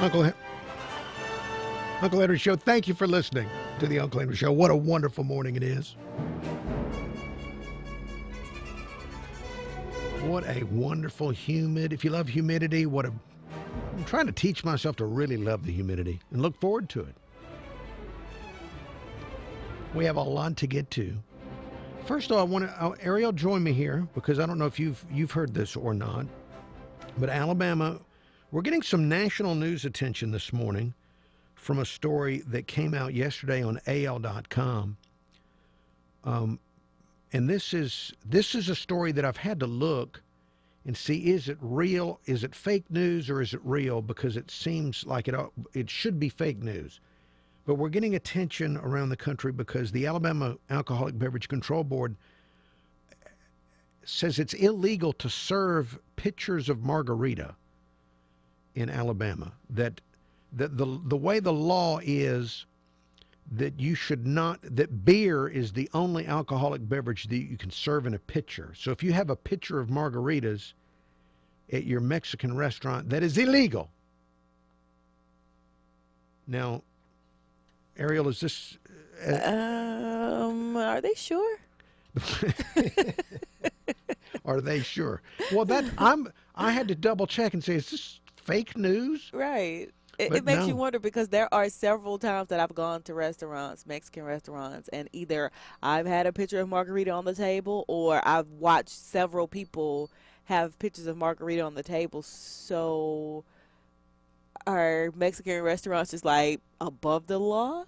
Uncle, Uncle Henry Show. Thank you for listening to the Uncle Henry Show. What a wonderful morning it is. What a wonderful humid. If you love humidity, I'm trying to teach myself to really love the humidity and look forward to it. We have a lot to get to. First of all, Ariel, join me here because I don't know if you've heard this or not, but Alabama, we're getting some national news attention this morning from a story that came out yesterday on AL.com. And this is a story that I've had to look and see, is it real? Is it fake news or is it real? Because it seems like it should be fake news. But we're getting attention around the country because the Alabama Alcoholic Beverage Control Board says it's illegal to serve pitchers of margarita in Alabama. That the way the law is, that you should not, that beer is the only alcoholic beverage that you can serve in a pitcher. So if you have a pitcher of margaritas at your Mexican restaurant, that is illegal. Now, Ariel, is this... Are they sure? Are they sure? Well, I had to double check and say, is this fake news? Right. It makes you wonder because there are several times that I've gone to restaurants, Mexican restaurants, and either I've had a picture of margarita on the table or I've watched several people have pictures of margarita on the table. So are Mexican restaurants just like above the law?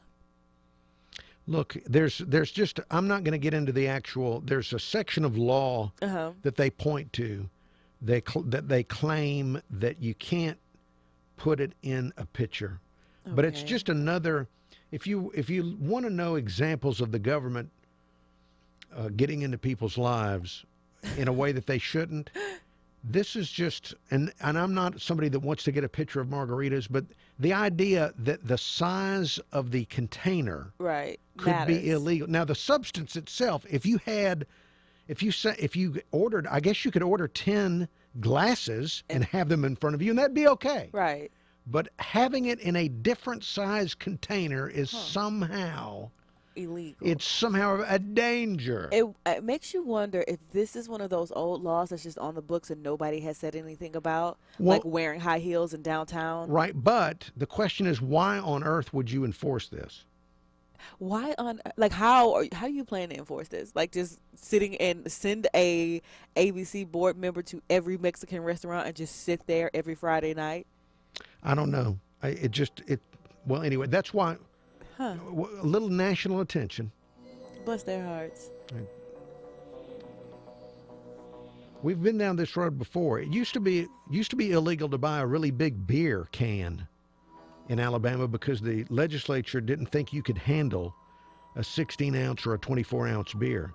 Look, there's just, I'm not going to get into the actual, there's a section of law that they point to that they claim that you can't put it in a pitcher. Okay. But it's just another, if you want to know examples of the government getting into people's lives in a way that they shouldn't, this is just, and I'm not somebody that wants to get a picture of margaritas, but the idea that the size of the container could be illegal. Now, the substance itself, if you ordered, I guess you could order 10 glasses and have them in front of you, and that'd be okay. Right. But having it in a different size container is somehow illegal. It's somehow a danger. It makes you wonder if this is one of those old laws that's just on the books and nobody has said anything about, like wearing high heels in downtown. Right, but the question is, why on earth would you enforce this? Why on, like, how do you plan to enforce this? Like, just sitting and send a ABC board member to every Mexican restaurant and just sit there every Friday night? I don't know. Well, anyway, that's why a little national attention. Bless their hearts. We've been down this road before. It used to be illegal to buy a really big beer can in Alabama because the legislature didn't think you could handle a 16-ounce or a 24-ounce beer.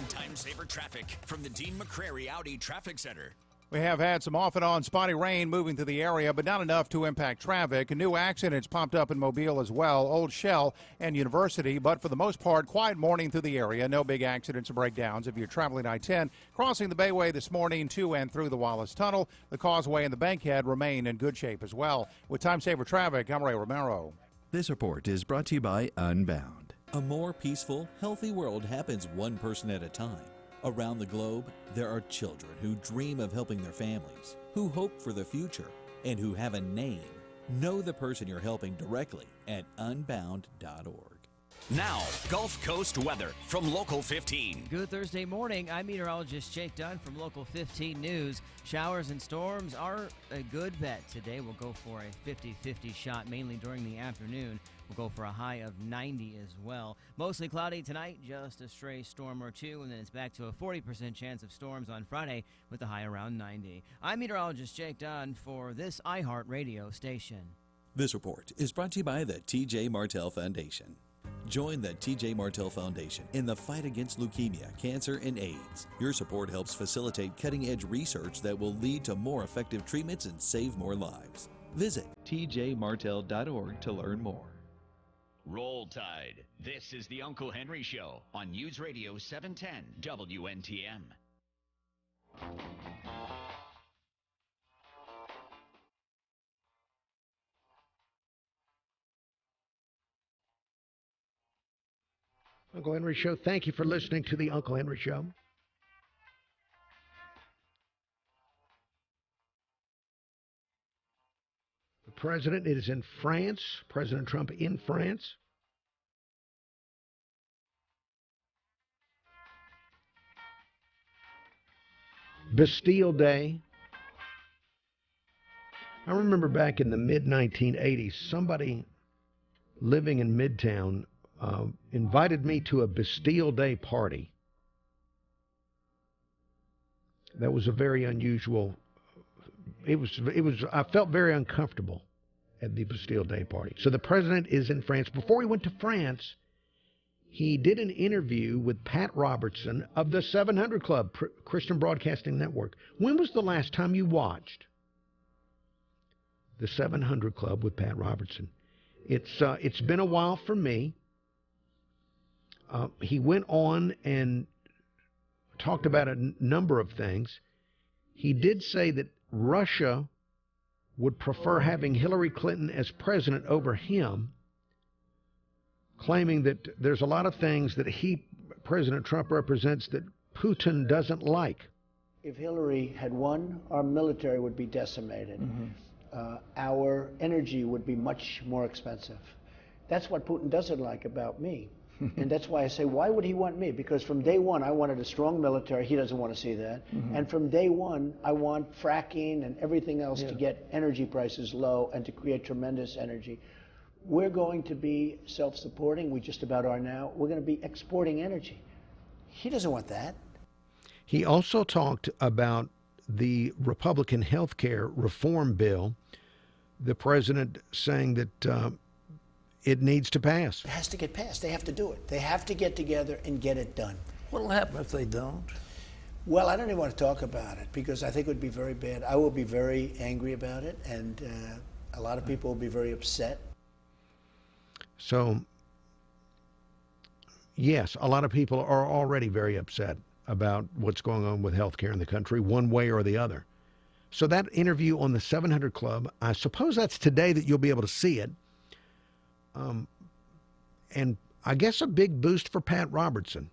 Time saver traffic from the Dean McCrary Audi Traffic Center. We have had some off and on spotty rain moving through the area, but not enough to impact traffic. New accidents popped up in Mobile as well, Old Shell and University, but for the most part, quiet morning through the area. No big accidents or breakdowns. If you're traveling I-10, crossing the Bayway this morning to and through the Wallace Tunnel, the Causeway and the Bankhead remain in good shape as well. With time saver traffic, I'm Ray Romero. This report is brought to you by Unbound. A more peaceful, healthy world happens one person at a time. Around the globe, there are children who dream of helping their families, who hope for the future, and who have a name. Know the person you're helping directly at unbound.org. Now, Gulf Coast weather from Local 15. Good Thursday morning. I'm meteorologist Jake Dunn from Local 15 News. Showers and storms are a good bet. Today we'll go for a 50-50 shot, mainly during the afternoon. We'll go for a high of 90 as well. Mostly cloudy tonight, just a stray storm or two, and then it's back to a 40% chance of storms on Friday with a high around 90. I'm meteorologist Jake Dunn for this iHeartRadio station. This report is brought to you by the T.J. Martell Foundation. Join the T.J. Martell Foundation in the fight against leukemia, cancer, and AIDS. Your support helps facilitate cutting-edge research that will lead to more effective treatments and save more lives. Visit tjmartell.org to learn more. Roll Tide. This is the Uncle Henry Show on News Radio 710 WNTM. Uncle Henry Show. Thank you for listening to the Uncle Henry Show. The president is in France. President Trump in France. Bastille Day. I remember back in the mid-1980s, somebody living in Midtown invited me to a Bastille Day party. That was a very unusual. It was. I felt very uncomfortable at the Bastille Day party. So the president is in France. Before he went to France, he did an interview with Pat Robertson of the 700 Club, Christian Broadcasting Network. When was the last time you watched the 700 Club with Pat Robertson? It's been a while for me. He went on and talked about a number of things. He did say that Russia would prefer having Hillary Clinton as president over him, claiming that there's a lot of things that President Trump, represents that Putin doesn't like. If Hillary had won, our military would be decimated. Our energy would be much more expensive. That's what Putin doesn't like about me. And that's why I say, why would he want me? Because from day one, I wanted a strong military. He doesn't want to see that. And from day one, I want fracking and everything else to get energy prices low and to create tremendous energy. We're going to be self-supporting. We just about are now. We're going to be exporting energy. He doesn't want that. He also talked about the Republican health care reform bill, the president saying that it needs to pass. It has to get passed. They have to do it. They have to get together and get it done. What will happen if they don't? Well, I don't even want to talk about it because I think it would be very bad. I will be very angry about it, and a lot of people will be very upset. So, yes, a lot of people are already very upset about what's going on with health care in the country, one way or the other. So that interview on the 700 Club, I suppose that's today that you'll be able to see it. And I guess a big boost for Pat Robertson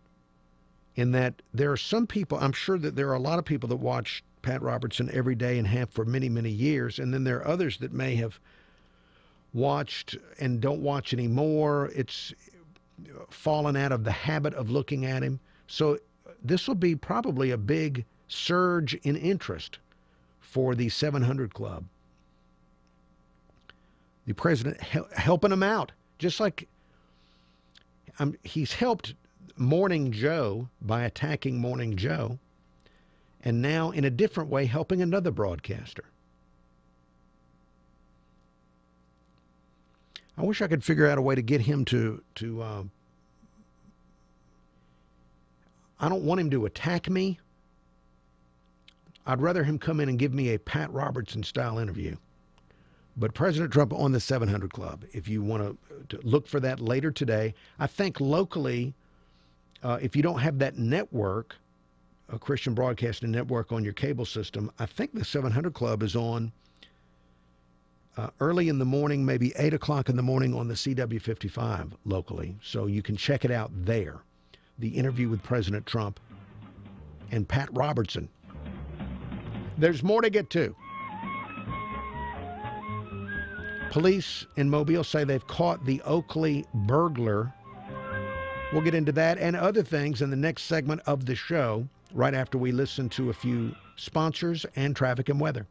in that there are some people, I'm sure that there are a lot of people that watch Pat Robertson every day and have for many, many years. And then there are others that may have watched and don't watch anymore. It's fallen out of the habit of looking at him. So this will be probably a big surge in interest for the 700 Club. The president helping him out, just like he's helped Morning Joe by attacking Morning Joe, and now in a different way helping another broadcaster. I wish I could figure out a way to get him to I don't want him to attack me. I'd rather him come in and give me a Pat Robertson style interview. But President Trump on the 700 Club, if you want to look for that later today. I think locally, if you don't have that network, a Christian Broadcasting Network on your cable system, I think the 700 Club is on early in the morning, maybe 8 o'clock in the morning on the CW55 locally. So you can check it out there. The interview with President Trump and Pat Robertson. There's more to get to. Police in Mobile say they've caught the Oakley burglar. We'll get into that and other things in the next segment of the show, right after we listen to a few sponsors and traffic and weather.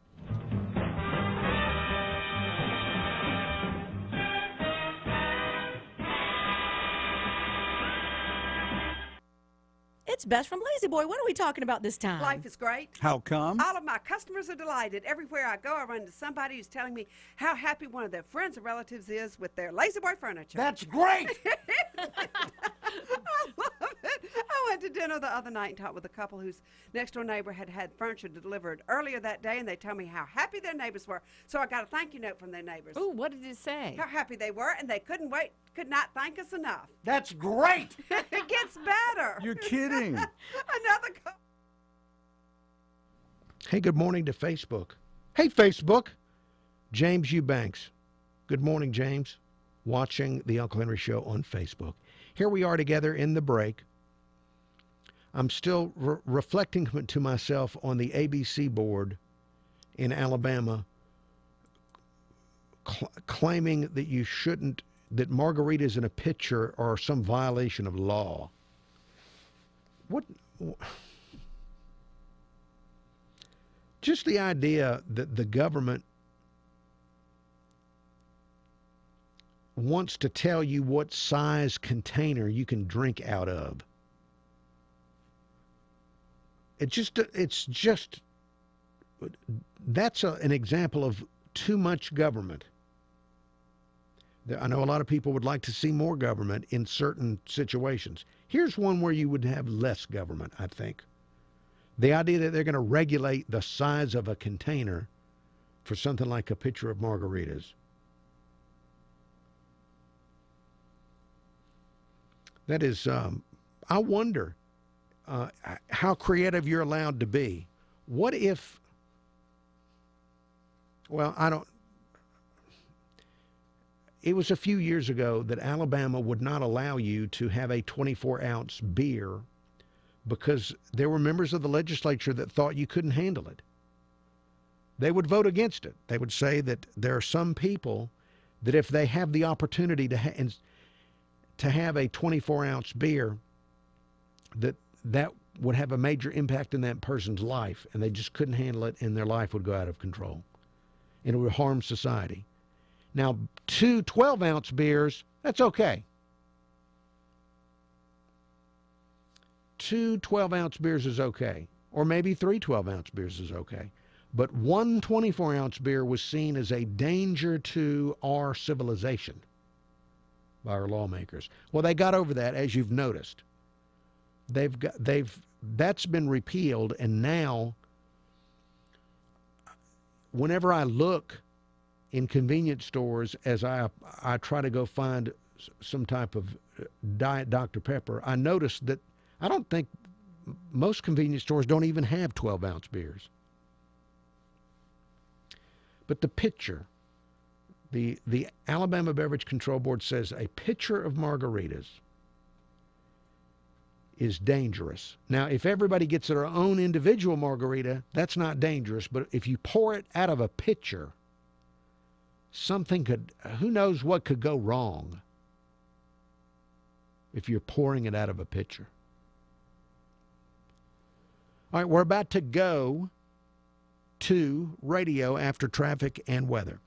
It's Beth from Lazy Boy. What are we talking about this time? Life is great. How come? All of my customers are delighted. Everywhere I go, I run into somebody who's telling me how happy one of their friends or relatives is with their Lazy Boy furniture. That's great! I love it. I went to dinner dinner the other night and talked with a couple whose next-door neighbor had had furniture delivered earlier that day, and they told me how happy their neighbors were. So I got a thank you note from their neighbors. Ooh, what did it say? How happy they were, and they could not thank us enough. That's great. It gets better. You're kidding. Another call. Hey, good morning to Facebook. Hey, Facebook. James Eubanks. Good morning, James. Watching the Uncle Henry Show on Facebook. Here we are together in the break. I'm still reflecting to myself on the ABC board in Alabama claiming that you shouldn't, that margaritas in a pitcher are some violation of law. What? Just the idea that the government wants to tell you what size container you can drink out of. It's just that's an example of too much government. I know a lot of people would like to see more government in certain situations. Here's one where you would have less government, I think. The idea that they're going to regulate the size of a container for something like a pitcher of margaritas. That is, I wonder how creative you're allowed to be. What if, well, it was a few years ago that Alabama would not allow you to have a 24-ounce beer because there were members of the legislature that thought you couldn't handle it. They would vote against it. They would say that there are some people that if they have the opportunity to have a 24-ounce beer, that would have a major impact in that person's life, and they just couldn't handle it, and their life would go out of control, and it would harm society. Now, 2 12-ounce beers, that's okay. 2 12-ounce beers is okay, or maybe 3 12-ounce beers is okay. But 1 24-ounce beer was seen as a danger to our civilization by our lawmakers. Well, they got over that, as you've noticed. That's been repealed, and now whenever I look in convenience stores, as I try to go find some type of Diet Dr. Pepper, I notice that I don't think most convenience stores don't even have 12-ounce beers. But the pitcher, the Alabama Beverage Control Board says a pitcher of margaritas is dangerous. Now, if everybody gets their own individual margarita, that's not dangerous. But if you pour it out of a pitcher, who knows what could go wrong if you're pouring it out of a pitcher. All right, we're about to go to radio after traffic and weather.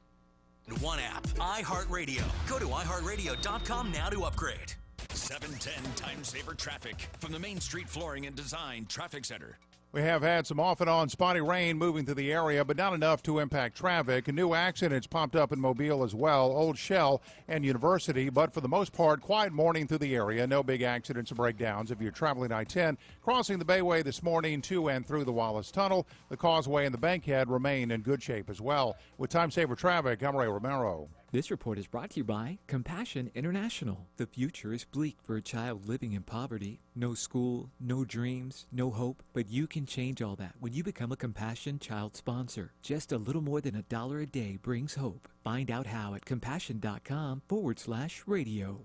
One app, iHeartRadio. Go to iHeartRadio.com now to upgrade. 710 Time Saver Traffic from the Main Street Flooring and Design Traffic Center. We have had some off and on spotty rain moving through the area, but not enough to impact traffic. New accidents popped up in Mobile as well, Old Shell and University, but for the most part, quiet morning through the area. No big accidents or breakdowns. If you're traveling I-10, crossing the Bayway this morning to and through the Wallace Tunnel, the Causeway and the Bankhead remain in good shape as well. With Time Saver Traffic, I'm Ray Romero. This report is brought to you by Compassion International. The future is bleak for a child living in poverty. No school, no dreams, no hope. But you can change all that when you become a Compassion Child sponsor. Just a little more than $1 a day brings hope. Find out how at compassion.com/radio.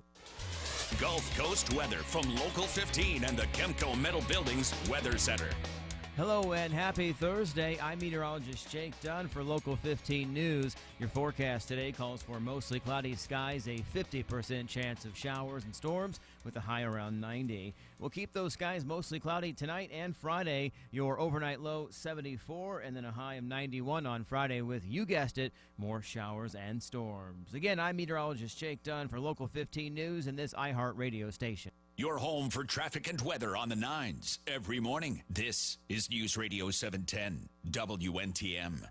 Gulf Coast weather from Local 15 and the Kemco Metal Buildings Weather Center. Hello and happy Thursday. I'm meteorologist Jake Dunn for Local 15 News. Your forecast today calls for mostly cloudy skies, a 50% chance of showers and storms with a high around 90. We'll keep those skies mostly cloudy tonight and Friday. Your overnight low 74 and then a high of 91 on Friday with, you guessed it, more showers and storms. Again, I'm meteorologist Jake Dunn for Local 15 News and this iHeartRadio station. Your home for traffic and weather on the 9s every morning. This is News Radio 710 WNTM.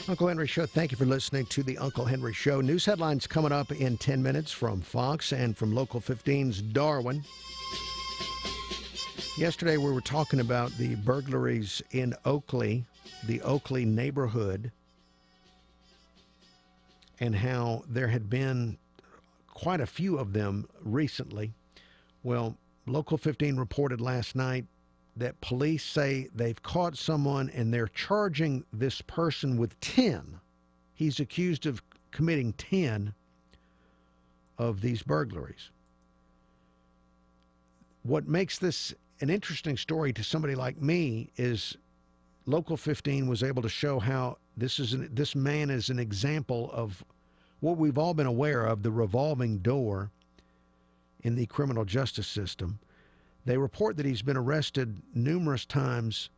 Uncle Henry Show, thank you for listening to the Uncle Henry Show. News headlines coming up in 10 minutes from Fox and from Local 15's Darwin. Yesterday we were talking about the burglaries in Oakley, the Oakley neighborhood, and how there had been quite a few of them recently. Well, Local 15 reported last night that police say they've caught someone and they're charging this person with 10. He's accused of committing 10 of these burglaries. What makes this an interesting story to somebody like me is Local 15 was able to show how this man is an example of what we've all been aware of, the revolving door in the criminal justice system. They report that he's been arrested numerous times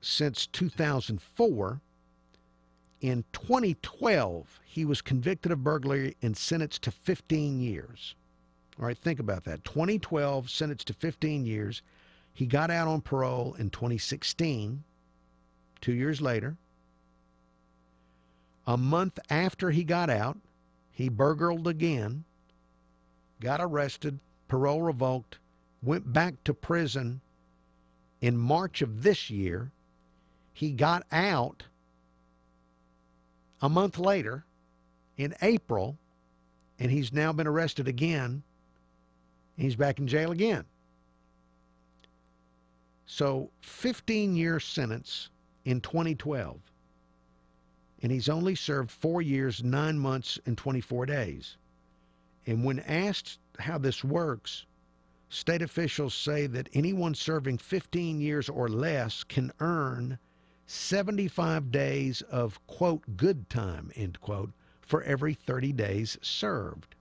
since 2004. In 2012, he was convicted of burglary and sentenced to 15 years. All right, think about that. 2012, sentenced to 15 years. He got out on parole in 2016, 2 years later. A month after he got out, he burgled again, got arrested, parole revoked, went back to prison in March of this year. He got out a month later in April, and he's now been arrested again. He's back in jail again. So 15-year sentence in 2012. And he's only served 4 years, 9 months, and 24 days. And when asked how this works, state officials say that anyone serving 15 years or less can earn 75 days of, quote, good time, end quote, for every 30 days served.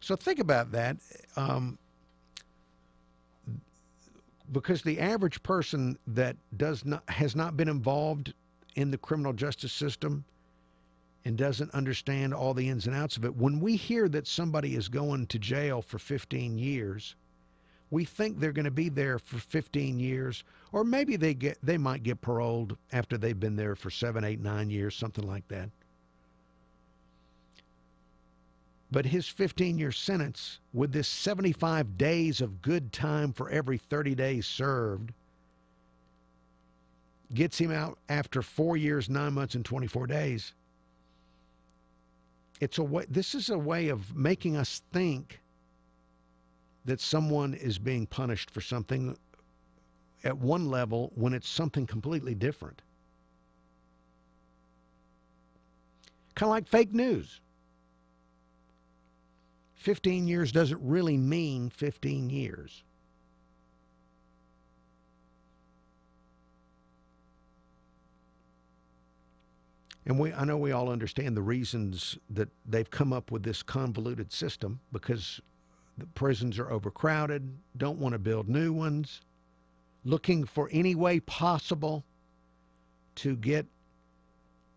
So think about that. Because the average person that has not been involved in the criminal justice system and doesn't understand all the ins and outs of it, when we hear that somebody is going to jail for 15 years, we think they're going to be there for 15 years, or maybe they might get paroled after they've been there for 7, 8, 9 years, something like that. But his 15-year sentence, with this 75 days of good time for every 30 days served, gets him out after 4 years, 9 months, and 24 days. This is a way of making us think that someone is being punished for something at one level when it's something completely different. Kind of like fake news. 15 years doesn't really mean 15 years. And I know we all understand the reasons that they've come up with this convoluted system, because the prisons are overcrowded, don't want to build new ones, looking for any way possible to get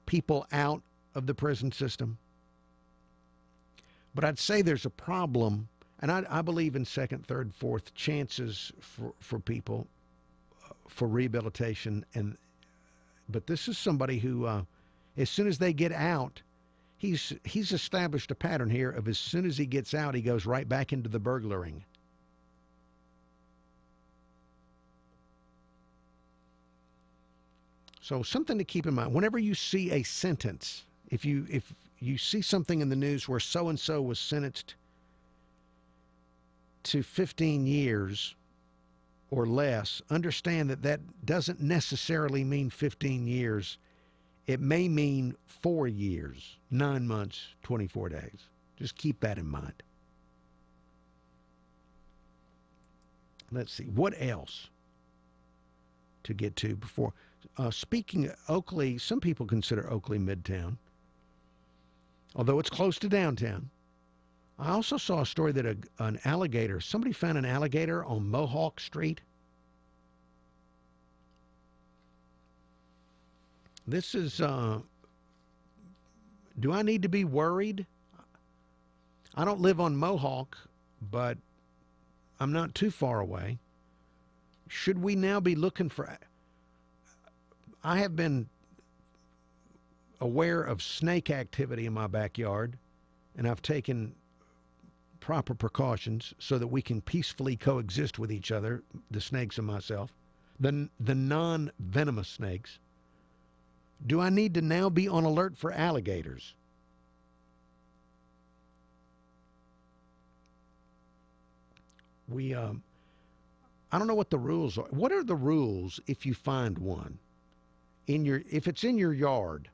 people out of the prison system. But I'd say there's a problem, and I believe in second, third, fourth chances for people for rehabilitation. But this is somebody who, as soon as they get out, he's established a pattern here of as soon as he gets out, he goes right back into the burglaring. So something to keep in mind. Whenever you see a sentence, if you see something in the news where so-and-so was sentenced to 15 years or less, understand that that doesn't necessarily mean 15 years. It may mean 4 years, 9 months, 24 days. Just keep that in mind. Let's see. What else to get to before? Speaking of Oakley, some people consider Oakley Midtown, although it's close to downtown. I also saw a story that an alligator, somebody found an alligator on Mohawk Street. This is, do I need to be worried? I don't live on Mohawk, but I'm not too far away. Should we now be looking for I have been aware of snake activity in my backyard, and I've taken proper precautions so that we can peacefully coexist with each other, the snakes and myself, the non-venomous snakes. Do I need to now be on alert for alligators? I don't know what the rules are. What are the rules if you find one if it's in your yard?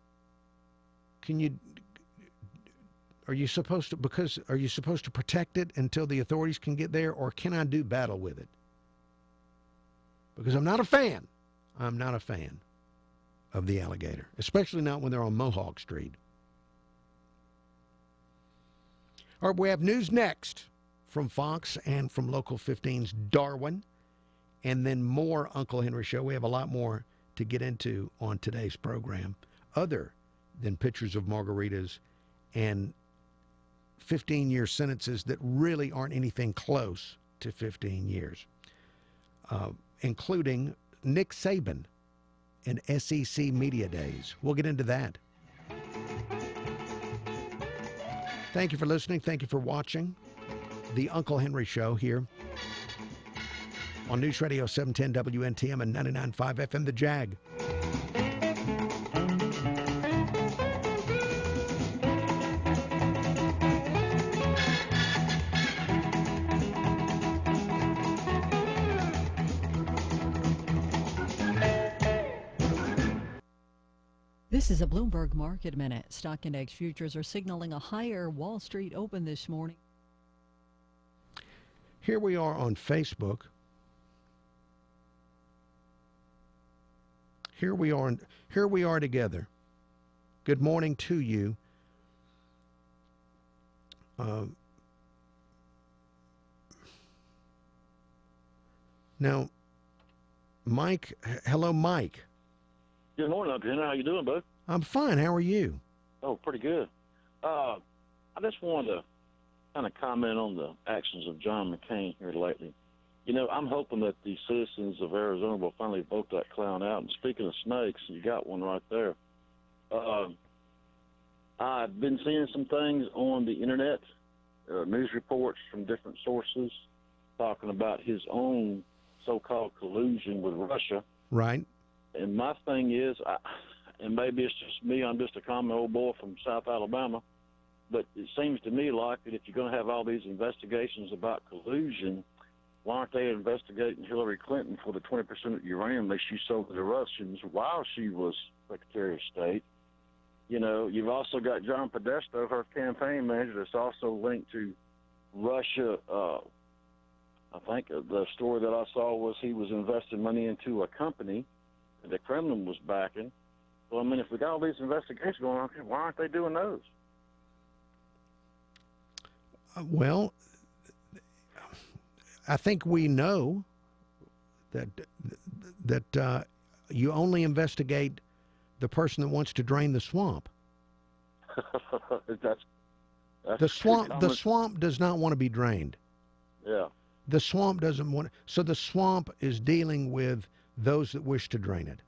Are you supposed to protect it until the authorities can get there, or can I do battle with it? Because I'm not a fan. I'm not a fan of the alligator, especially not when they're on Mohawk Street. All right, we have news next from Fox and from Local 15's Darwin, and then more Uncle Henry Show. We have a lot more to get into on today's program, other than pictures of margaritas and 15-year sentences that really aren't anything close to 15 years, including Nick Saban and SEC Media Days. We'll get into that. Thank you for listening. Thank you for watching the Uncle Henry Show here on News Radio 710 WNTM and 99.5 FM The Jag. This is a Bloomberg Market Minute. Stock index futures are signaling a higher Wall Street open this morning. Here we are on Facebook. Here we are together. Good morning to you. Now, Mike, hello, Mike. Good morning, Uncle Henry. How you doing, bud? I'm fine. How are you? Oh, pretty good. I just wanted to kind of comment on the actions of John McCain here lately. You know, I'm hoping that the citizens of Arizona will finally vote that clown out. And speaking of snakes, you got one right there. I've been seeing some things on the internet, news reports from different sources talking about his own so-called collusion with Russia. Right. And my thing is, and maybe it's just me, I'm just a common old boy from South Alabama, but it seems to me like that if you're going to have all these investigations about collusion, why aren't they investigating Hillary Clinton for the 20% of uranium that she sold to the Russians while she was Secretary of State? You know, you've also got John Podesta, her campaign manager, that's also linked to Russia. I think the story that I saw was he was investing money into a company that the Kremlin was backing. Well, I mean, if we got all these investigations going on, why aren't they doing those? Well, I think we know that you only investigate the person that wants to drain the swamp. That's the swamp. The swamp does not want to be drained. Yeah. The swamp doesn't want. So the swamp is dealing with those that wish to drain it.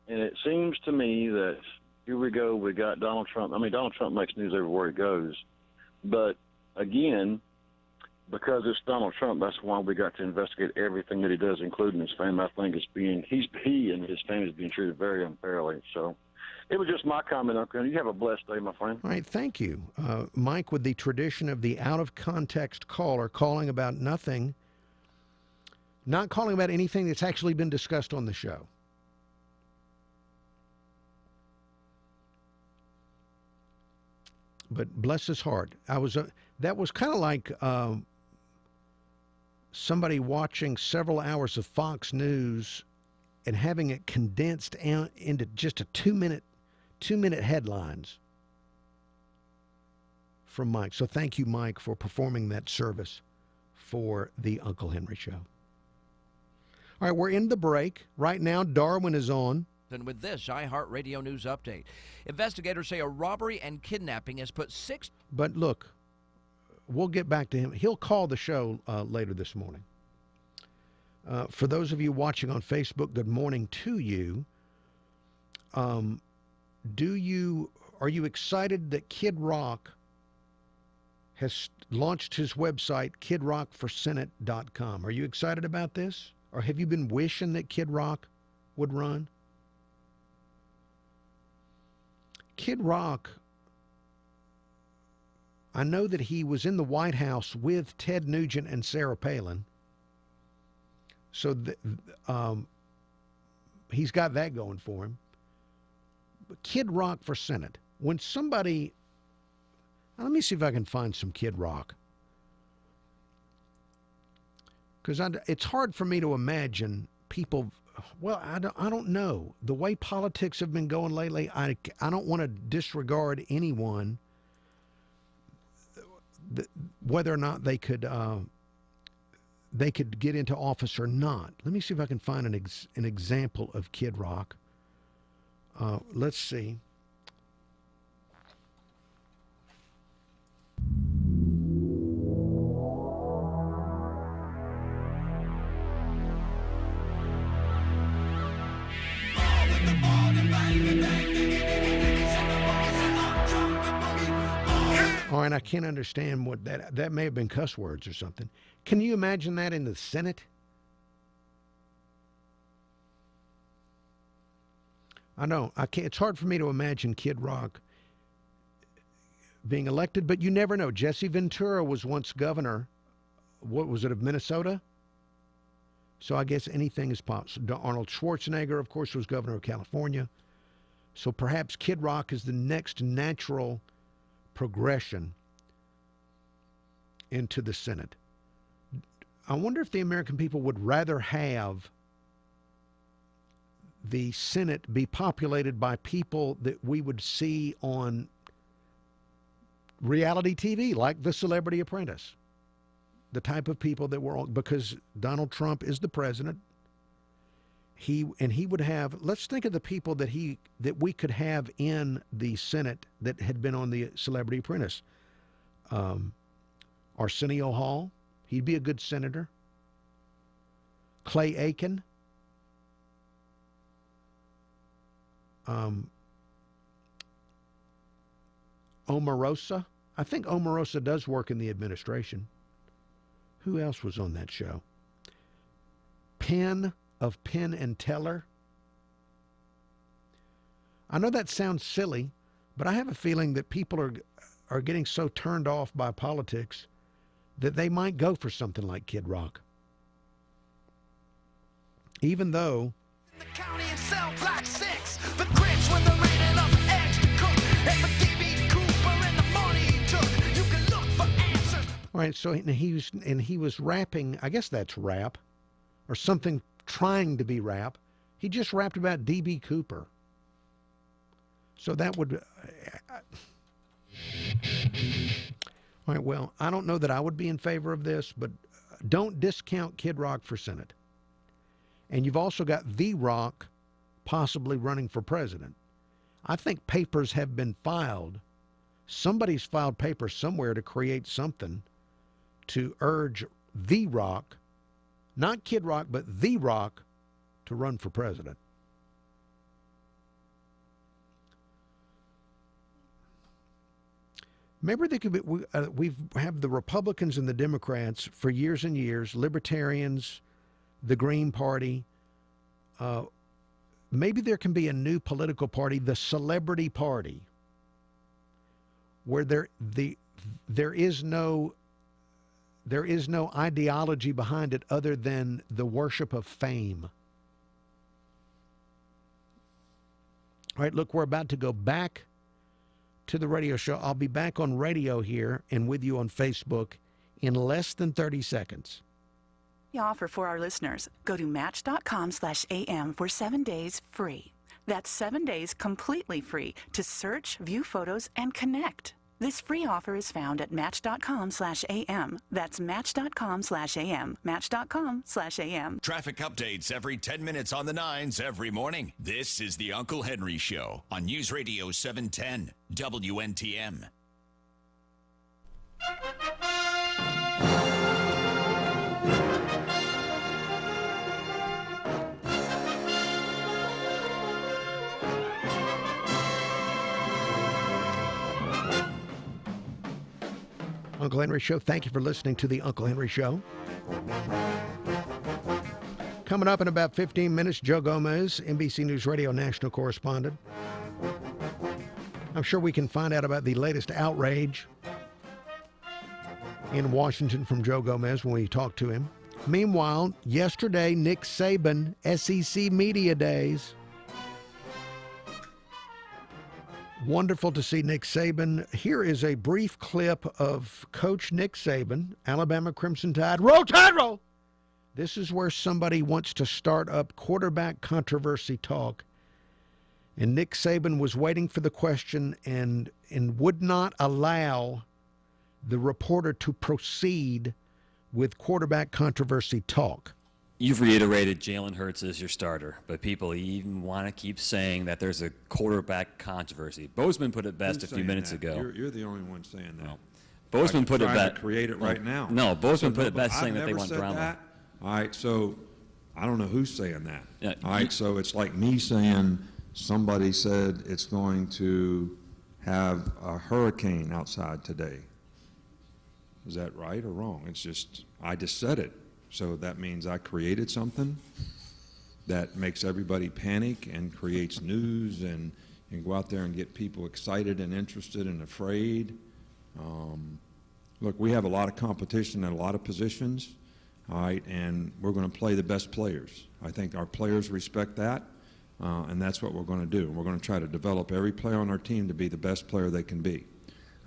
And it seems to me that here we go. We got Donald Trump. I mean, Donald Trump makes news everywhere he goes. But again, because it's Donald Trump, that's why we got to investigate everything that he does, including his family. I think he and his family is being treated very unfairly. So it was just my comment, Uncle. You have a blessed day, my friend. All right, thank you. Mike, with the tradition of the out-of-context caller calling about nothing, not calling about anything that's actually been discussed on the show. But bless his heart. That was kind of like somebody watching several hours of Fox News and having it condensed into just a two-minute headlines from Mike. So thank you, Mike, for performing that service for the Uncle Henry Show. All right, we're in the break. Right now, Darwin is on. And with this iHeartRadio news update, investigators say a robbery and kidnapping has put 6. But look, we'll get back to him. He'll call the show later this morning. For those of you watching on Facebook, good morning to you. Are you excited that Kid Rock has launched his website, kidrockforsenate.com? Are you excited about this? Or have you been wishing that Kid Rock would run? Kid Rock, I know that he was in the White House with Ted Nugent and Sarah Palin. So he's got that going for him. But Kid Rock for Senate. When somebody... Let me see if I can find some Kid Rock. Because it's hard for me to imagine people... Well, I don't know. The way politics have been going lately, I don't want to disregard anyone, whether or not they could get into office or not. Let me see if I can find an example of Kid Rock. Let's see. All right, I can't understand what that may have been cuss words or something. Can you imagine that in the Senate? I know. I can't. It's hard for me to imagine Kid Rock being elected, but you never know. Jesse Ventura was once governor, what was it, of Minnesota? So I guess anything is possible. Arnold Schwarzenegger, of course, was governor of California. So perhaps Kid Rock is the next natural progression into the Senate. I wonder if the American people would rather have the Senate be populated by people that we would see on reality TV, like The Celebrity Apprentice. The type of people that were on, because Donald Trump is the president. He would have, let's think of the people that we could have in the Senate that had been on The Celebrity Apprentice. Arsenio Hall, he'd be a good senator. Clay Aiken. Omarosa. I think Omarosa does work in the administration. Who else was on that show? Penn of Penn and Teller. I know that sounds silly, but I have a feeling that people are getting so turned off by politics that they might go for something like Kid Rock. Even though the county and sell Black 6, the grits with the rating of eggs to cook, and for DB Cooper in the morning he took, you can look for answers. All right, so he was rapping, I guess that's rap, or something trying to be rap. He just rapped about DB Cooper. So that would... all right, well, I don't know that I would be in favor of this, but don't discount Kid Rock for Senate. And you've also got The Rock possibly running for president. I think papers have been filed. Somebody's filed papers somewhere to create something to urge The Rock, not Kid Rock, but The Rock, to run for president. Remember, we have the Republicans and the Democrats for years and years, libertarians, the Green Party. Maybe there can be a new political party, the Celebrity Party, where there is no ideology behind it other than the worship of fame. All right, look, we're about to go back to the radio show. I'll be back on radio here and with you on Facebook in less than 30 seconds. Offer for our listeners. Go to Match.com/AM for 7 days free. That's 7 days completely free to search, view photos, and connect. This free offer is found at Match.com/AM. That's Match.com/AM. Match.com/AM. Traffic updates every 10 minutes on the 9s every morning. This is the Uncle Henry Show on News Radio 710 WNTM. Uncle Henry Show. Thank you for listening to the Uncle Henry Show. Coming up in about 15 minutes, Joe Gomez, NBC News Radio national correspondent. I'm sure we can find out about the latest outrage in Washington from Joe Gomez when we talk to him. Meanwhile, yesterday, Nick Saban, SEC Media Days. Wonderful to see Nick Saban. Here is a brief clip of Coach Nick Saban, Alabama Crimson Tide. Roll Tide, roll! This is where somebody wants to start up quarterback controversy talk. And Nick Saban was waiting for the question and would not allow the reporter to proceed with quarterback controversy talk. You've reiterated Jalen Hurts is your starter, but people even want to keep saying that there's a quarterback controversy. Bozeman put it best a few minutes ago. You're the only one saying that. No. Bozeman put it best. Create it right now. No, Bozeman put it best, saying that they want Brownlow. That. All right, so I don't know who's saying that. Yeah, all right, so it's like me saying somebody said it's going to have a hurricane outside today. Is that right or wrong? It's just, I just said it. So that means I created something that makes everybody panic and creates news and go out there and get people excited and interested and afraid. Look, we have a lot of competition at a lot of positions, all right, and we're going to play the best players. I think our players respect that, and that's what we're going to do. We're going to try to develop every player on our team to be the best player they can be.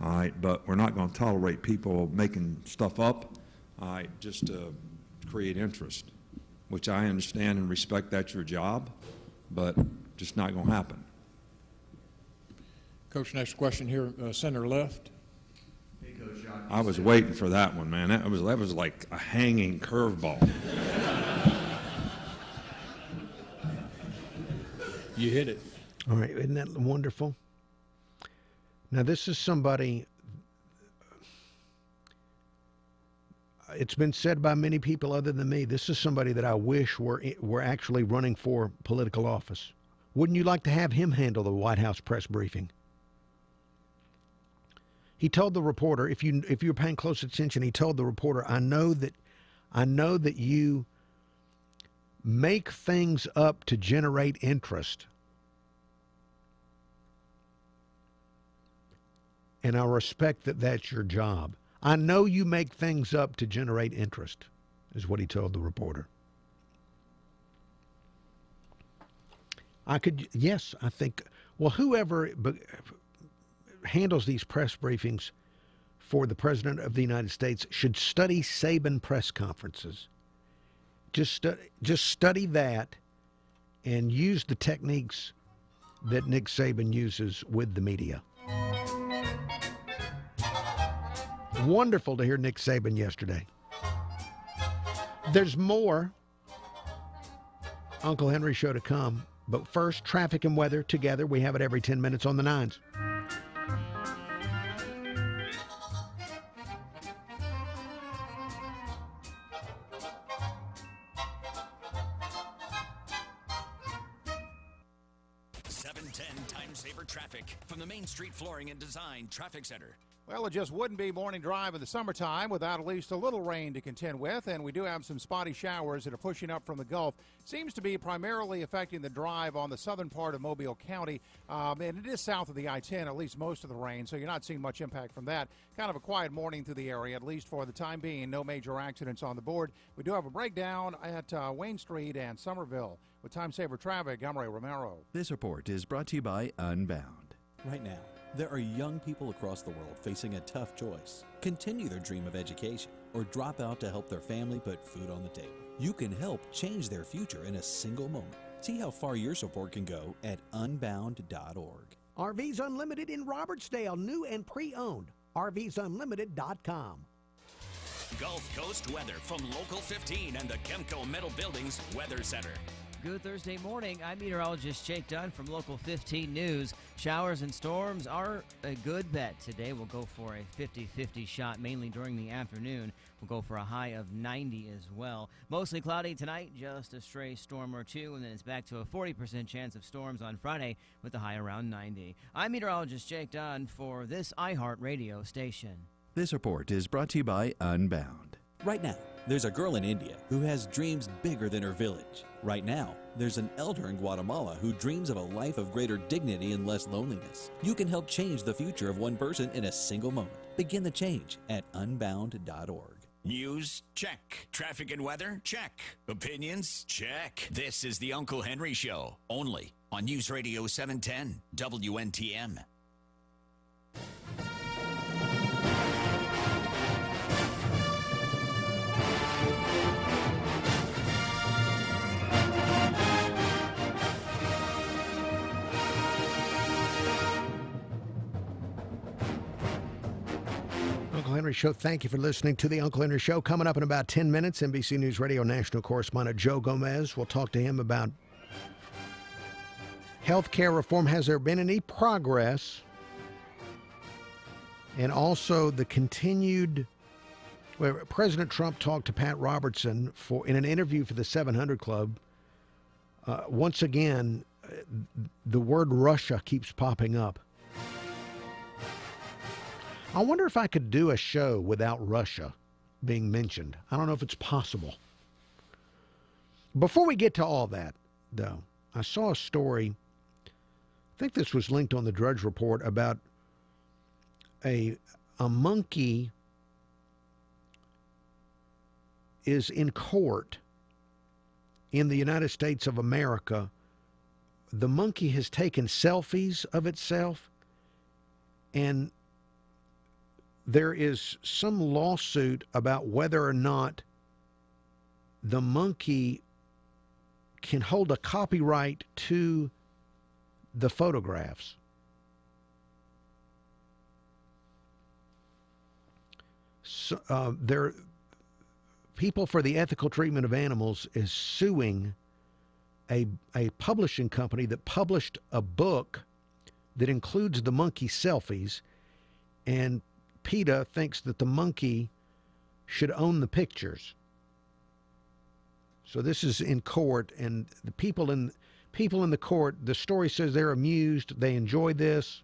All right, but we're not going to tolerate people making stuff up, all right, just to create interest, which I understand and respect. That's your job, but just not going to happen. Coach, next question here, center left. Hey, Coach, I was waiting for that one, man. That was like a hanging curveball. You hit it. All right, isn't that wonderful? Now, this is somebody, it's been said by many people other than me, this is somebody that I wish were actually running for political office. Wouldn't you like to have him handle the White House press briefing? He told the reporter, if you're paying close attention, he told the reporter, I know that you make things up to generate interest. And I respect that that's your job. I know you make things up to generate interest, is what he told the reporter. I think, well, whoever handles these press briefings for the President of the United States should study Saban press conferences. Just study that and use the techniques that Nick Saban uses with the media. Wonderful to hear Nick Saban yesterday. There's more Uncle Henry Show to come, but first, traffic and weather together. We have it every 10 minutes on the 9s. Time-saver traffic from the Main Street Flooring and Design Traffic Center. Well, it just wouldn't be morning drive in the summertime without at least a little rain to contend with, and we do have some spotty showers that are pushing up from the Gulf. Seems to be primarily affecting the drive on the southern part of Mobile County, and it is south of the I-10, at least most of the rain, so you're not seeing much impact from that. Kind of a quiet morning through the area, at least for the time being. No major accidents on the board. We do have a breakdown at Wayne Street and Somerville. With time-saver traffic, I'm Ray Romero. This report is brought to you by Unbound. Right now, there are young people across the world facing a tough choice. Continue their dream of education or drop out to help their family put food on the table. You can help change their future in a single moment. See how far your support can go at unbound.org. RVs Unlimited in Robertsdale, new and pre-owned. RVsunlimited.com. Gulf Coast weather from Local 15 and the Kemco Metal Buildings Weather Center. Good Thursday morning. I'm meteorologist Jake Dunn from Local 15 News. Showers and storms are a good bet. Today we'll go for a 50-50 shot, mainly during the afternoon. We'll go for a high of 90 as well. Mostly cloudy tonight, just a stray storm or two, and then it's back to a 40% chance of storms on Friday with a high around 90. I'm meteorologist Jake Dunn for this iHeartRadio station. This report is brought to you by Unbound. Right now, there's a girl in India who has dreams bigger than her village. Right now, there's an elder in Guatemala who dreams of a life of greater dignity and less loneliness. You can help change the future of one person in a single moment. Begin the change at unbound.org. News? Check. Traffic and weather? Check. Opinions? Check. This is the Uncle Henry Show, only on News Radio 710 WNTM. Uncle Henry Show. Thank you for listening to the Uncle Henry Show. Coming up in about 10 minutes, NBC News Radio national correspondent Joe Gomez. We'll talk to him about health care reform. Has there been any progress? And also the continued, where President Trump talked to Pat Robertson in an interview for the 700 Club. Once again, the word Russia keeps popping up. I wonder if I could do a show without Russia being mentioned. I don't know if it's possible. Before we get to all that, though, I saw a story, I think this was linked on the Drudge Report, about a monkey is in court in the United States of America. The monkey has taken selfies of itself, and there is some lawsuit about whether or not the monkey can hold a copyright to the photographs. So, People for the Ethical Treatment of Animals is suing a publishing company that published a book that includes the monkey selfies, and PETA thinks that the monkey should own the pictures. So this is in court, and the people in the court, the story says they're amused, they enjoy this.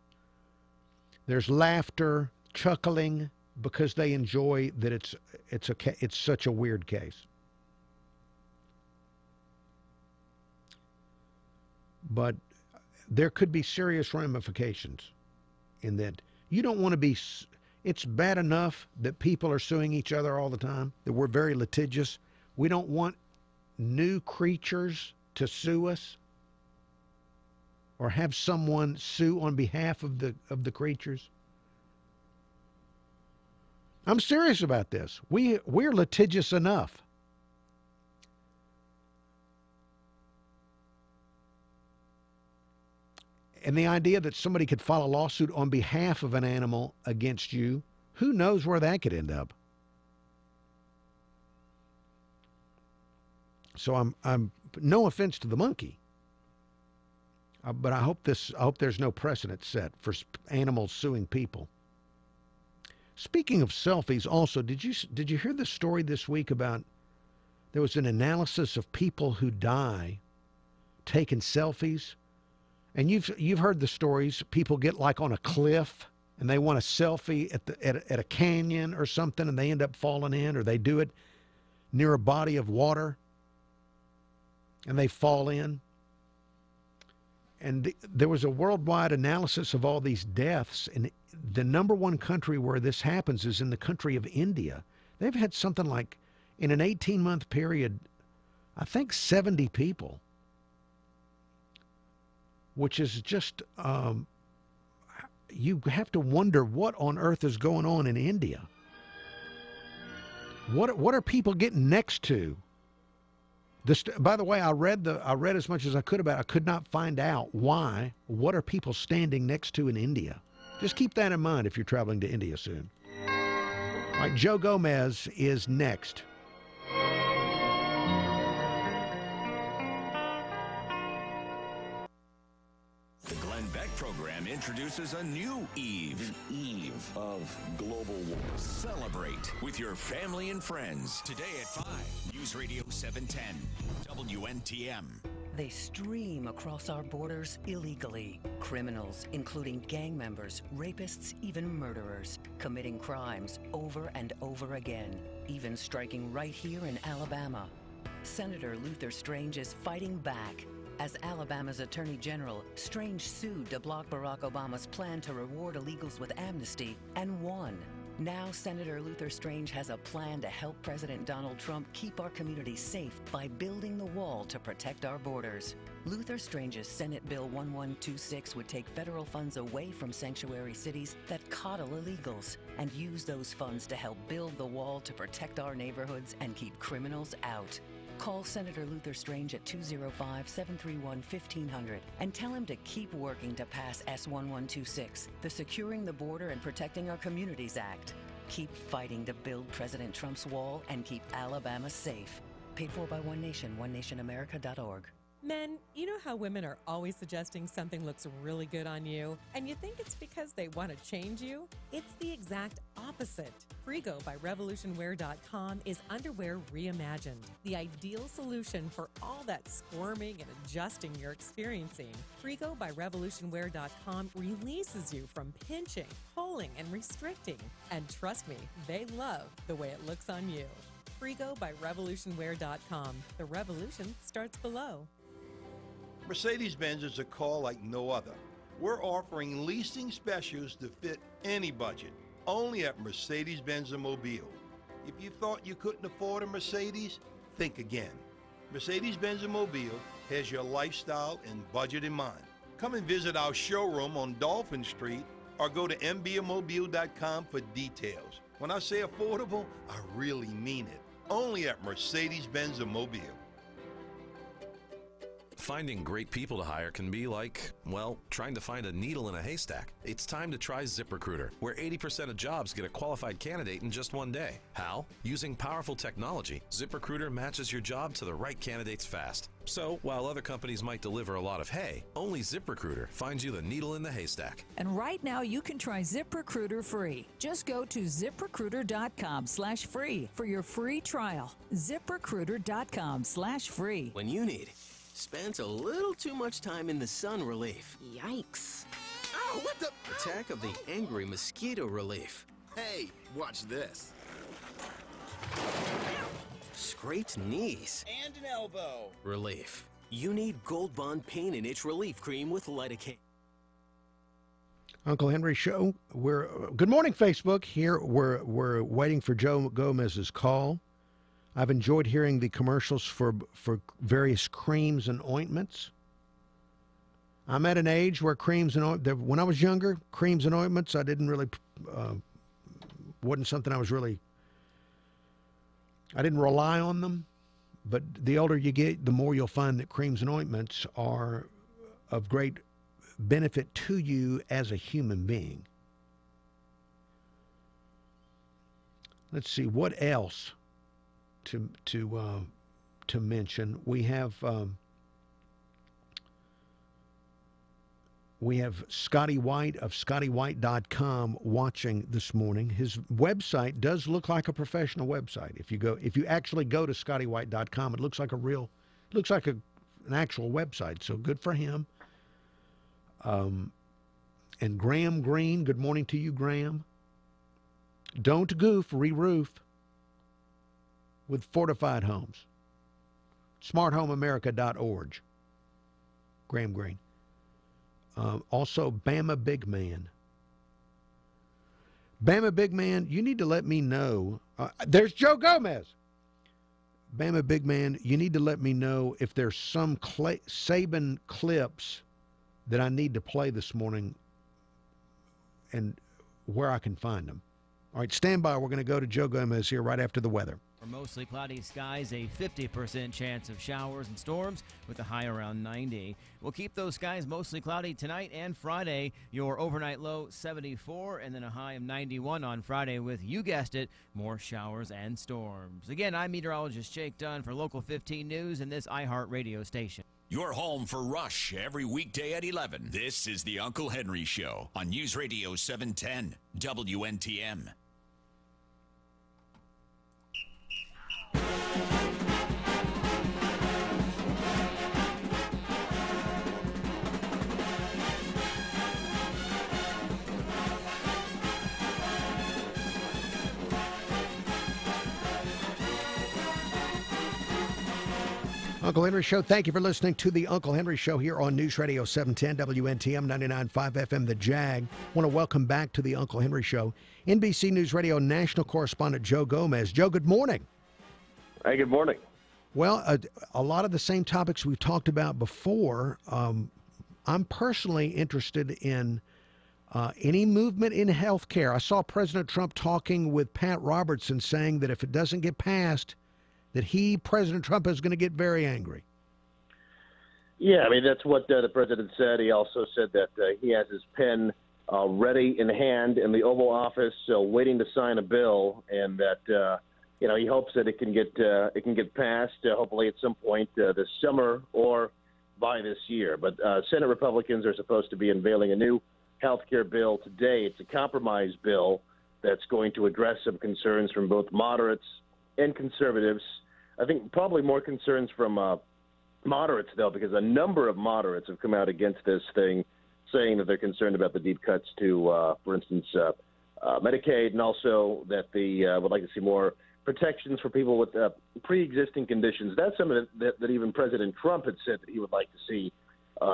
There's laughter, chuckling, because they enjoy that it's such a weird case. But there could be serious ramifications in that. You don't want to be. It's bad enough that people are suing each other all the time, that we're very litigious. We don't want new creatures to sue us or have someone sue on behalf of the creatures. I'm serious about this. We're litigious enough. And the idea that somebody could file a lawsuit on behalf of an animal against you, who knows where that could end up? So I'm no offense to the monkey, but I hope there's no precedent set for animals suing people. Speaking of selfies, also, did you hear the story this week about there was an analysis of people who die taking selfies? And you've heard the stories. People get like on a cliff and they want a selfie at a canyon or something, and they end up falling in, or they do it near a body of water and they fall in. And there was a worldwide analysis of all these deaths, and the number one country where this happens is in the country of India. They've had something like, in an 18-month period, I think 70 people, which is just, you have to wonder what on earth is going on in India. What are people getting next to? By the way, I read as much as I could about it. I could not find out why. What are people standing next to in India? Just keep that in mind if you're traveling to India soon. All right, Joe Gomez is next. The Glenn Beck program introduces a new eve. The eve of global war. Celebrate with your family and friends. Today at 5. News Radio 710. WNTM. They stream across our borders illegally. Criminals, including gang members, rapists, even murderers, committing crimes over and over again, even striking right here in Alabama. Senator Luther Strange is fighting back. As Alabama's Attorney General, Strange sued to block Barack Obama's plan to reward illegals with amnesty and won. Now, Senator Luther Strange has a plan to help President Donald Trump keep our communities safe by building the wall to protect our borders. Luther Strange's Senate Bill 1126 would take federal funds away from sanctuary cities that coddle illegals and use those funds to help build the wall to protect our neighborhoods and keep criminals out. Call Senator Luther Strange at 205-731-1500 and tell him to keep working to pass S1126, the Securing the Border and Protecting Our Communities Act. Keep fighting to build President Trump's wall and keep Alabama safe. Paid for by One Nation, onenationamerica.org. Men, you know how women are always suggesting something looks really good on you, and you think it's because they want to change you? It's the exact opposite. Frigo by RevolutionWear.com is underwear reimagined, the ideal solution for all that squirming and adjusting you're experiencing. Frigo by RevolutionWear.com releases you from pinching, pulling, and restricting. And trust me, they love the way it looks on you. Frigo by RevolutionWear.com. The revolution starts below. Mercedes-Benz is a call like no other. We're offering leasing specials to fit any budget, only at Mercedes-Benz of Mobile. If you thought you couldn't afford a Mercedes, think again. Mercedes-Benz of Mobile has your lifestyle and budget in mind. Come and visit our showroom on Dolphin Street or go to mbmobile.com for details. When I say affordable, I really mean it. Only at Mercedes-Benz of Mobile. Finding great people to hire can be like, well, trying to find a needle in a haystack. It's time to try ZipRecruiter, where 80% of jobs get a qualified candidate in just one day. How? Using powerful technology, ZipRecruiter matches your job to the right candidates fast. So, while other companies might deliver a lot of hay, only ZipRecruiter finds you the needle in the haystack. And right now, you can try ZipRecruiter free. Just go to ZipRecruiter.com/free for your free trial. ZipRecruiter.com/free. When you need spends a little too much time in the sun relief. Yikes. Oh, what the? Attack of the Angry Mosquito relief. Hey, watch this. Scraped knees. And an elbow. Relief. You need Gold Bond Pain and Itch Relief Cream with lidocaine. Uncle Henry Show. Good morning, Facebook. Here we're waiting for Joe Gomez's call. I've enjoyed hearing the commercials for various creams and ointments. I'm at an age where creams and when I was younger, creams and ointments, I didn't really, wasn't something I didn't rely on them. But the older you get, the more you'll find that creams and ointments are of great benefit to you as a human being. Let's see, what else to mention? We have Scotty White of ScottyWhite.com watching this morning. His website does look like a professional website. If you actually go to ScottyWhite.com, it looks like an actual website. So good for him. And Graham Green, good morning to you, Graham. Don't goof, re-roof with Fortified Homes. SmartHomeAmerica.org. Graham Green. Also, Bama Big Man. Bama Big Man, you need to let me know. There's Joe Gomez. Bama Big Man, you need to let me know if there's some Saban clips that I need to play this morning and where I can find them. All right, stand by. We're going to go to Joe Gomez here right after the weather. For mostly cloudy skies, a 50% chance of showers and storms with a high around 90. We'll keep those skies mostly cloudy tonight and Friday. Your overnight low 74 and then a high of 91 on Friday with, you guessed it, more showers and storms. Again, I'm meteorologist Jake Dunn for Local 15 News and this iHeart radio station. You're home for Rush every weekday at 11. This is the Uncle Henry Show on News Radio 710 WNTM. Uncle Henry Show. Thank you for listening to the Uncle Henry Show here on News Radio 710 WNTM 99.5 FM The Jag. Want to welcome back to the Uncle Henry Show NBC News Radio national correspondent Joe Gomez. Joe, good morning. Hey, good morning. Well, a lot of the same topics we've talked about before. I'm personally interested in any movement in health care. I saw President Trump talking with Pat Robertson saying that if it doesn't get passed, that President Trump, is going to get very angry. Yeah, I mean, that's what the president said. He also said that he has his pen ready in hand in the Oval Office, waiting to sign a bill, and that he hopes that it can get passed, hopefully at some point this summer or by this year. But Senate Republicans are supposed to be unveiling a new health care bill today. It's a compromise bill that's going to address some concerns from both moderates and conservatives. I think probably more concerns from moderates, though, because a number of moderates have come out against this thing, saying that they're concerned about the deep cuts to, for instance, Medicaid, and also that they would like to see more protections for people with pre-existing conditions. That's something that even President Trump had said that he would like to see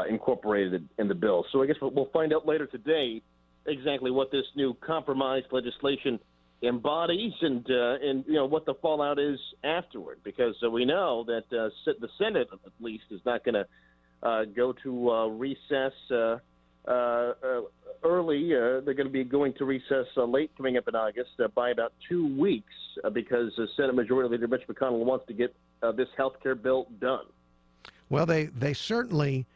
incorporated in the bill. So I guess we'll find out later today exactly what this new compromise legislation embodies and what the fallout is afterward, because we know that the Senate, at least, is not going to go to recess early. They're going to be going to recess late, coming up in August, by about 2 weeks, because Senate Majority Leader Mitch McConnell wants to get this health care bill done. Well, they certainly,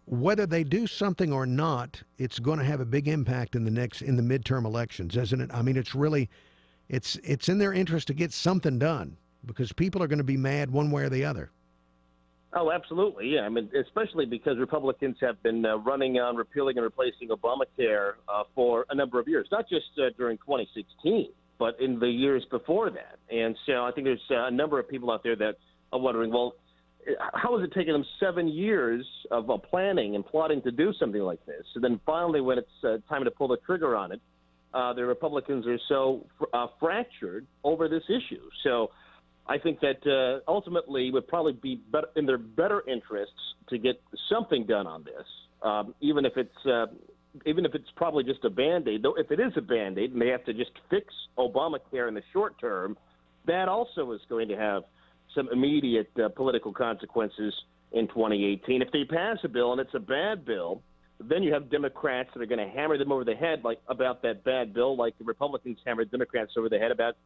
whether they do something or not, it's going to have a big impact in the midterm elections, isn't it? I mean, it's in their interest to get something done, because people are going to be mad one way or the other. Oh, absolutely, yeah. I mean, especially because Republicans have been running on repealing and replacing Obamacare for a number of years, not just during 2016, but in the years before that. And so I think there's a number of people out there that are wondering, well, how has it taken them 7 years of planning and plotting to do something like this? And then finally, when it's time to pull the trigger on it, the Republicans are so fractured over this issue. So I think that ultimately it would probably be in their better interests to get something done on this, even if it's probably just a Band-Aid. Though if it is a Band-Aid and they have to just fix Obamacare in the short term, that also is going to have some immediate political consequences in 2018. If they pass a bill and it's a bad bill, then you have Democrats that are going to hammer them over the head about that bad bill, like the Republicans hammered Democrats over the head about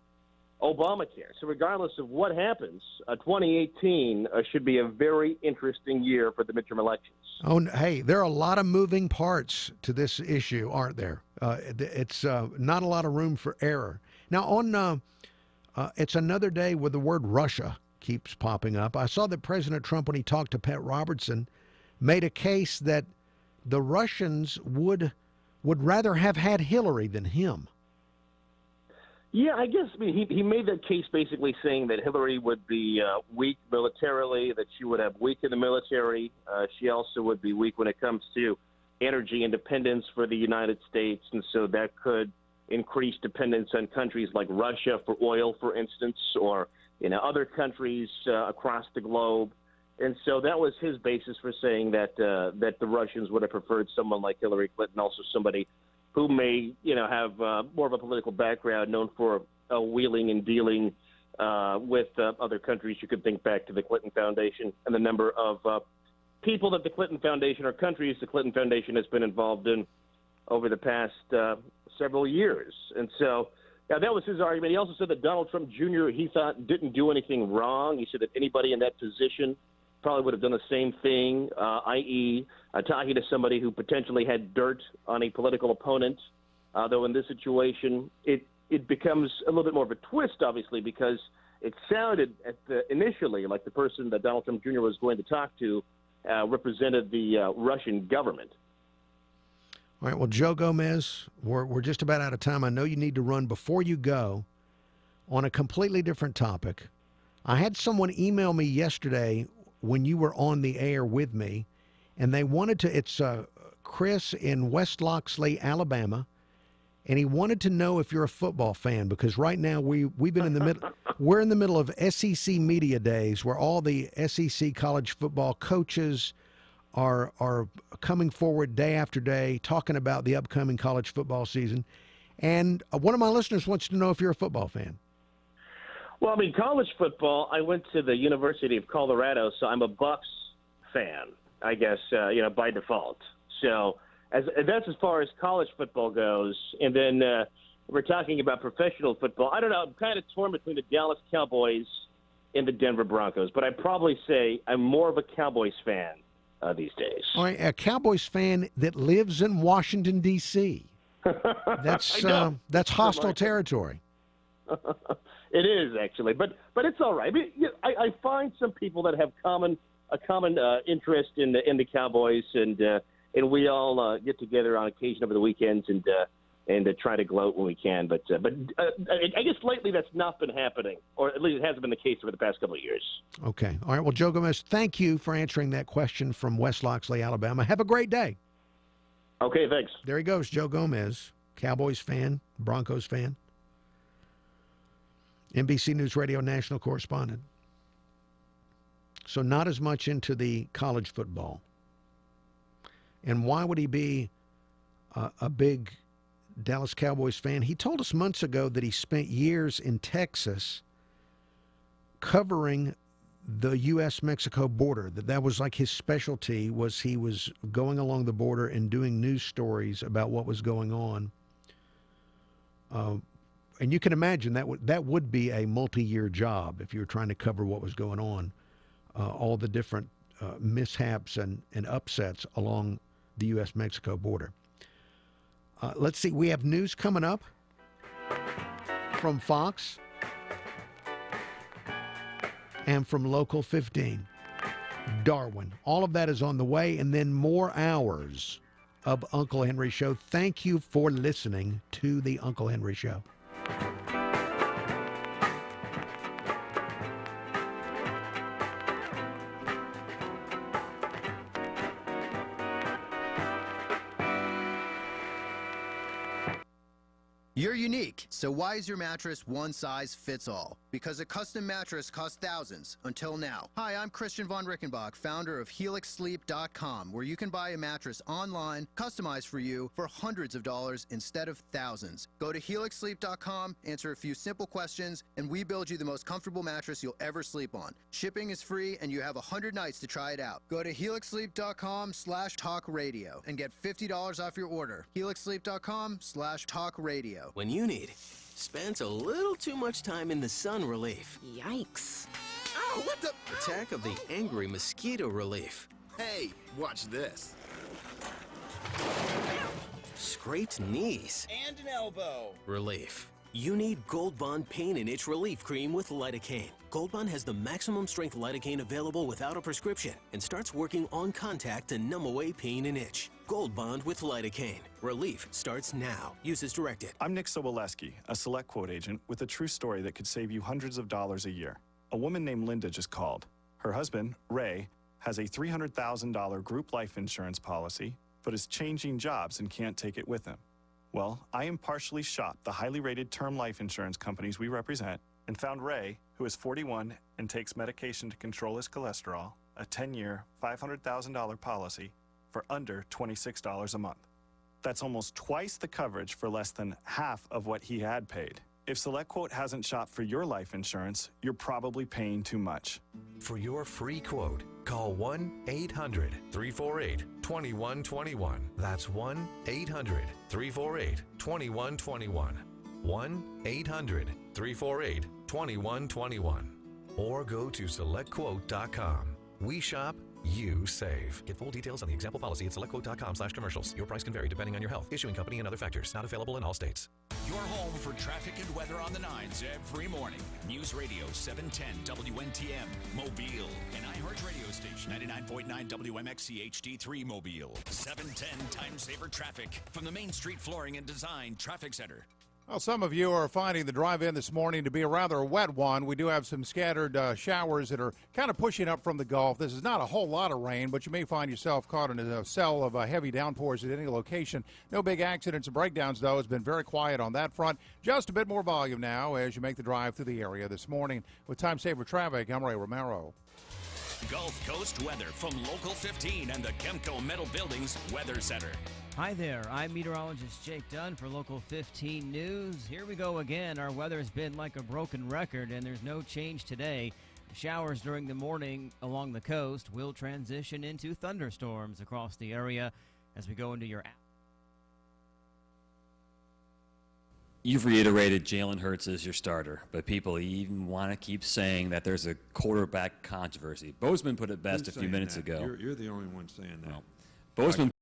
Obamacare. So regardless of what happens, 2018 should be a very interesting year for the midterm elections. Oh, hey, there are a lot of moving parts to this issue, aren't there? It's not a lot of room for error. Now, it's another day where the word Russia keeps popping up. I saw that President Trump, when he talked to Pat Robertson, made a case that the Russians would rather have had Hillary than him. Yeah, I guess he made that case basically saying that Hillary would be weak militarily, that she would have weak in the military. She also would be weak when it comes to energy independence for the United States, and so that could increase dependence on countries like Russia for oil, for instance, or other countries across the globe. And so that was his basis for saying that the Russians would have preferred someone like Hillary Clinton, also somebody who may, have more of a political background, known for wheeling and dealing with other countries. You could think back to the Clinton Foundation and the number of people that the Clinton Foundation, or countries the Clinton Foundation has been involved in over the past several years. And so that was his argument. He also said that Donald Trump Jr., he thought, didn't do anything wrong. He said that anybody in that position probably would have done the same thing, i.e., talking to somebody who potentially had dirt on a political opponent. Though in this situation, it becomes a little bit more of a twist, obviously, because it sounded initially like the person that Donald Trump Jr. was going to talk to represented the Russian government. All right, well, Joe Gomez, we're just about out of time. I know you need to run. Before you go, on a completely different topic, I had someone email me yesterday when you were on the air with me, and they wanted to, it's Chris in West Loxley, Alabama, and he wanted to know if you're a football fan, because right now we've been in the middle We're in the middle of SEC Media Days, where all the SEC college football coaches are coming forward day after day, talking about the upcoming college football season. And one of my listeners wants to know if you're a football fan. Well, I mean, college football, I went to the University of Colorado, so I'm a Bucs fan, I guess, by default. So that's as far as college football goes. And then we're talking about professional football. I don't know. I'm kind of torn between the Dallas Cowboys and the Denver Broncos, but I'd probably say I'm more of a Cowboys fan these days. All right, a Cowboys fan that lives in Washington, D.C. That's hostile territory. It is, actually, but it's all right. I mean, I find some people that have a common interest in the Cowboys, and we all get together on occasion over the weekends and try to gloat when we can. But I guess lately that's not been happening, or at least it hasn't been the case over the past couple of years. Okay, all right. Well, Joe Gomez, thank you for answering that question from West Loxley, Alabama. Have a great day. Okay, thanks. There he goes, Joe Gomez, Cowboys fan, Broncos fan. NBC News Radio national correspondent. So not as much into the college football. And why would he be a big Dallas Cowboys fan? He told us months ago that he spent years in Texas covering the U.S.-Mexico border, that was like his specialty, was he was going along the border and doing news stories about what was going on. And you can imagine that would be a multi-year job if you were trying to cover what was going on, all the different mishaps and upsets along the U.S.-Mexico border. Let's see. We have news coming up from Fox and from Local 15. Darwin. All of that is on the way, and then more hours of Uncle Henry Show. Thank you for listening to the Uncle Henry Show. You're unique, so why is your mattress one size fits all? Because a custom mattress costs thousands, until now. Hi, I'm Christian von Rickenbach, founder of HelixSleep.com, where you can buy a mattress online, customized for you, for hundreds of dollars instead of thousands. Go to HelixSleep.com, answer a few simple questions, and we build you the most comfortable mattress you'll ever sleep on. Shipping is free, and you have 100 nights to try it out. Go to HelixSleep.com/talkradio and get $50 off your order. HelixSleep.com/talkradio. When you need spent a little too much time in the sun relief. Yikes. Ow, what the? Attack of the angry mosquito relief. Hey, watch this. Scraped knees. And an elbow. Relief. You need Gold Bond Pain and Itch Relief Cream with lidocaine. Gold Bond has the maximum strength lidocaine available without a prescription and starts working on contact to numb away pain and itch. Gold Bond with lidocaine. Relief starts now. Use as directed. I'm Nick Soboleski, a Select Quote agent with a true story that could save you hundreds of dollars a year. A woman named Linda just called. Her husband, Ray, has a $300,000 group life insurance policy, but is changing jobs and can't take it with him. Well, I impartially shopped the highly rated term life insurance companies we represent and found Ray, who is 41 and takes medication to control his cholesterol, a 10-year, $500,000 policy for under $26 a month. That's almost twice the coverage for less than half of what he had paid. If SelectQuote hasn't shopped for your life insurance, you're probably paying too much. For your free quote, call 1-800-348-2121. That's 1-800-348-2121. 1-800-348-2121. Or go to SelectQuote.com. We shop, you save. Get full details on the example policy at SelectQuote.com/commercials. Your price can vary depending on your health, issuing company, and other factors. Not available in all states. Your home for traffic and weather on the 9s every morning. News Radio 710 WNTM, Mobile. An iHeart radio station, 99.9 WMXC HD3 Mobile. 710 Time Saver Traffic from the Main Street Flooring and Design Traffic Center. Well, some of you are finding the drive-in this morning to be a rather wet one. We do have some scattered showers that are kind of pushing up from the Gulf. This is not a whole lot of rain, but you may find yourself caught in a cell of heavy downpours at any location. No big accidents or breakdowns, though. It's been very quiet on that front. Just a bit more volume now as you make the drive through the area this morning. With Time Saver Traffic, I'm Ray Romero. Gulf Coast weather from Local 15 and the Kemco Metal Buildings Weather Center. Hi there, I'm meteorologist Jake Dunn for Local 15 News. Here we go again. Our weather's been like a broken record, and there's no change today. Showers during the morning along the coast will transition into thunderstorms across the area as we go into your... You've reiterated Jalen Hurts as your starter, but people even want to keep saying that there's a quarterback controversy. Bozeman put it best a few minutes ago. You're the only one saying that. Well, Bozeman